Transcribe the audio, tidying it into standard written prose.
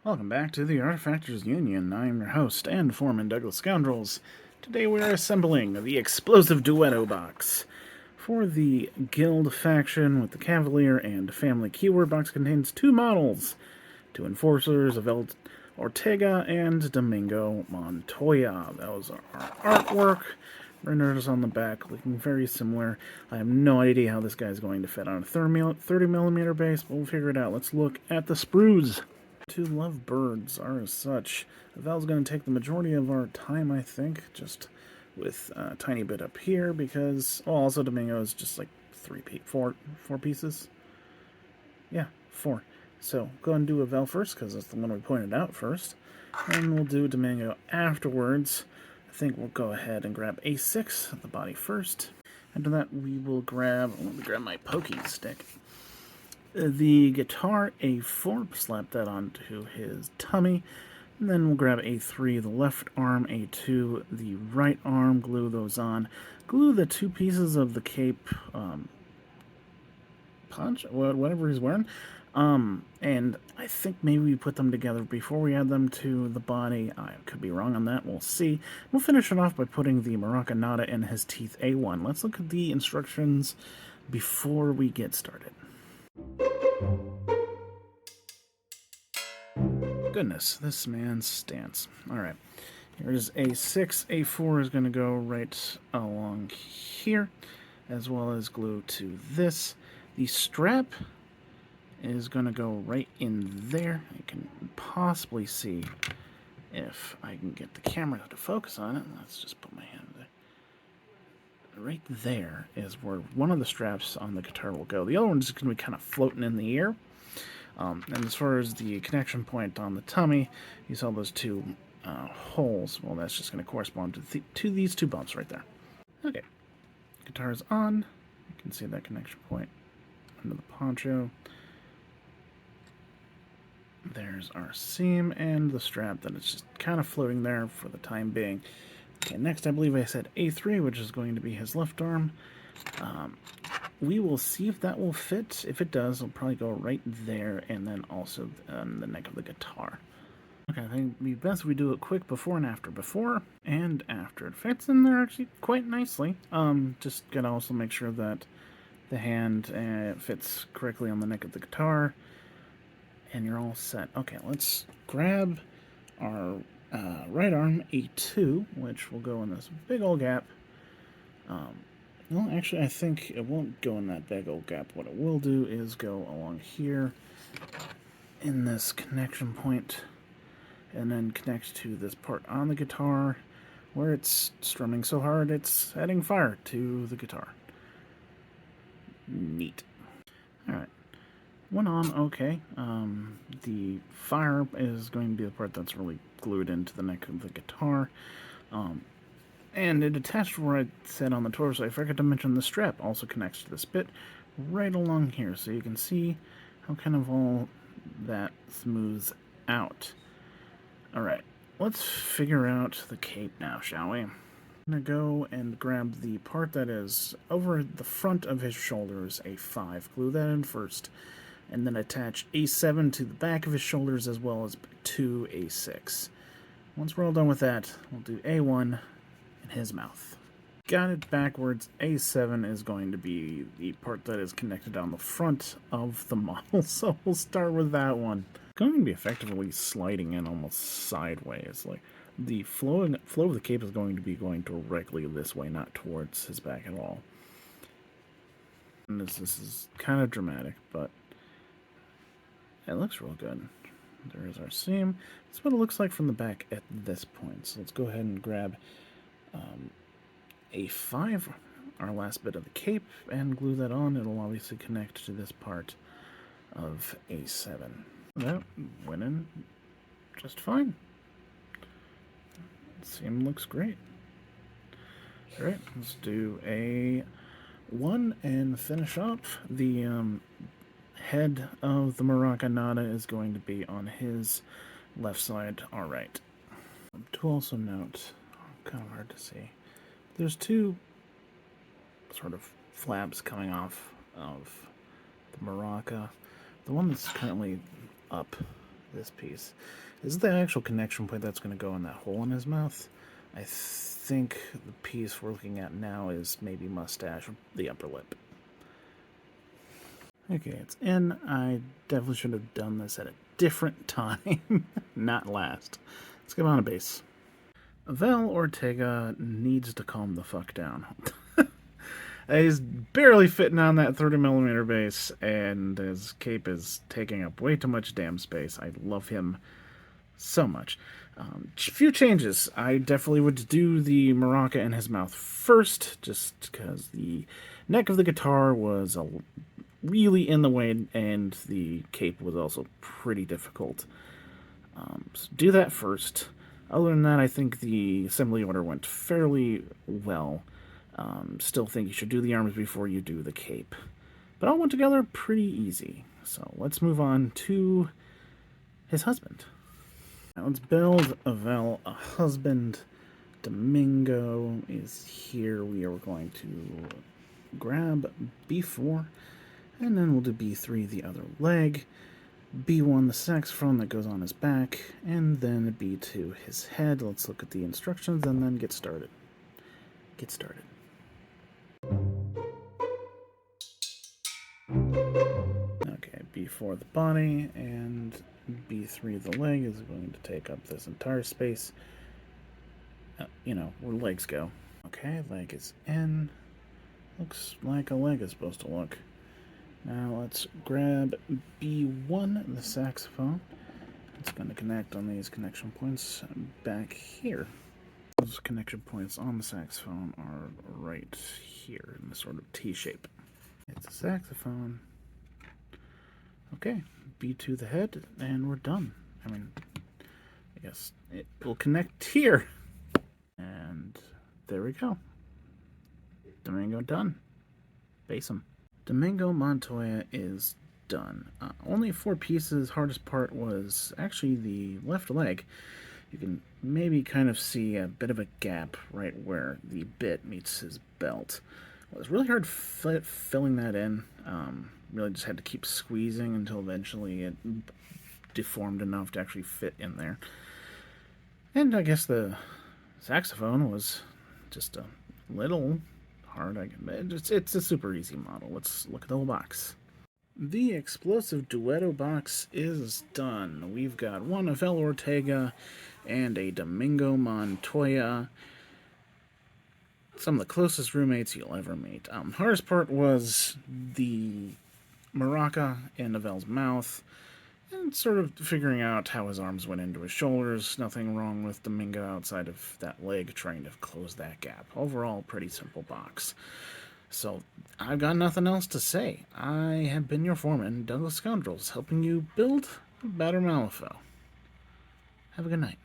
Welcome back to the Artefactors Union. I am your host and foreman, Douglas Scoundrels. Today we are assembling the Explosive Dueto box. For the Guild faction with the Cavalier and Family keyword box contains two models. Two Enforcers, Avel Ortega and Domingo Montoya. That was our artwork. Renders on the back looking very similar. I have no idea how this guy's going to fit on a 30mm base, but we'll figure it out. Let's look at the sprues. Two lovebirds are as such. Avel's going to take the majority of our time, I think, just with a tiny bit up here, because also Domingo is just like four pieces. Yeah, 4. So go ahead and do Avel first, because that's the one we pointed out first, and we'll do Domingo afterwards. I think we'll go ahead and grab A6 at the body first. After that, we will let me grab my poking stick. The guitar, A4, slap that onto his tummy, and then we'll grab A3, the left arm, A2, the right arm, glue those on. Glue the two pieces of the cape, whatever he's wearing, and I think maybe we put them together before we add them to the body. I could be wrong on that, we'll see. We'll finish it off by putting the maraca nada in his teeth, A1. Let's look at the instructions before we get started. Goodness, this man's stance. Alright, here's A6. A4 is going to go right along here, as well as glue to this. The strap is going to go right in there. I can possibly see if I can get the camera to focus on it. Let's just put my hand there. Right there is where one of the straps on the guitar will go. The other one's going to be kind of floating in the air. And as far as the connection point on the tummy, you saw those two holes. Well, that's just going to correspond to these two bumps right there. Okay, guitar's on. You can see that connection point under the poncho. There's our seam and the strap that is just kind of floating there for the time being. Okay, next I believe I said A3, which is going to be his left arm. We will see if that will fit. If it does, it'll probably go right there, and then also on the neck of the guitar. Okay, I think it'd be best we do it quick before and after. Before and after. It fits in there actually quite nicely. Just gotta also make sure that the hand fits correctly on the neck of the guitar, and you're all set. Okay, let's grab our right arm, A2, which will go in this big old gap. Well, actually, I think it won't go in that big old gap. What it will do is go along here in this connection point, and then connect to this part on the guitar where it's strumming so hard it's adding fire to the guitar. Neat. Alright. One on, okay. The fire is going to be the part that's really glued into the neck of the guitar. And it attached where I said on the torso. I forgot to mention the strap also connects to this bit right along here, so you can see how kind of all that smooths out. Alright, let's figure out the cape now, shall we? I'm going to go and grab the part that is over the front of his shoulders, A5. Glue that in first, and then attach A7 to the back of his shoulders as well as to A6. Once we're all done with that, we'll do A1 in his mouth. Got it backwards. A7 is going to be the part that is connected on the front of the model, so we'll start with that one. It's going to be effectively sliding in almost sideways. Like the flow of the cape is going to be going directly this way, not towards his back at all. And this is kind of dramatic, but it looks real good. There is our seam. That's what it looks like from the back at this point. So let's go ahead and grab A5, our last bit of the cape, and glue that on. It'll obviously connect to this part of A7. That went in just fine. Seam looks great. Alright, let's do A1 and finish up. The head of the maraca nada is going to be on his left side. Alright. To also note, kind of hard to see, there's two sort of flaps coming off of the maraca. The one that's currently up this piece. This is the actual connection point that's going to go in that hole in his mouth. I think the piece we're looking at now is maybe mustache, the upper lip. Okay, it's in. I definitely should have done this at a different time, not last. Let's get on a base. Avel Ortega needs to calm the fuck down. He's barely fitting on that 30mm base, and his cape is taking up way too much damn space. I love him so much. Few changes. I definitely would do the maraca in his mouth first, just because the neck of the guitar was really in the way, and the cape was also pretty difficult. So do that first. Other than that, I think the assembly order went fairly well. Still think you should do the arms before you do the cape. But all went together pretty easy. So let's move on to his husband. Now let's build Avel a husband. Domingo is here. We are going to grab B4, and then we'll do B3 the other leg. B1 the saxophone that goes on his back, and then B2 his head. Let's look at the instructions and then get started. Get started. Okay, B4 the body, and B3 the leg is going to take up this entire space. You know, where legs go. Okay, leg is in. Looks like a leg is supposed to look. Now let's grab B1, the saxophone. It's going to connect on these connection points back here. Those connection points on the saxophone are right here in this sort of T shape. It's a saxophone. Okay, B2 the head, and we're done. I mean, I guess it will connect here. And there we go. Domingo done. Base him. Domingo Montoya is done. Only 4 pieces. Hardest part was actually the left leg. You can maybe kind of see a bit of a gap right where the bit meets his belt. It was really hard filling that in. Really just had to keep squeezing until eventually it deformed enough to actually fit in there. And I guess the saxophone was just a little hard. It's a super easy model. Let's look at the whole box. The Explosive Dueto box is done. We've got one Avel Ortega and a Domingo Montoya. Some of the closest roommates you'll ever meet. Hardest part was the maraca in Avel's mouth, and sort of figuring out how his arms went into his shoulders. Nothing wrong with Domingo outside of that leg, trying to close that gap. Overall, pretty simple box. So, I've got nothing else to say. I have been your foreman, Douglas Scoundrels, helping you build a better Malifaux. Have a good night.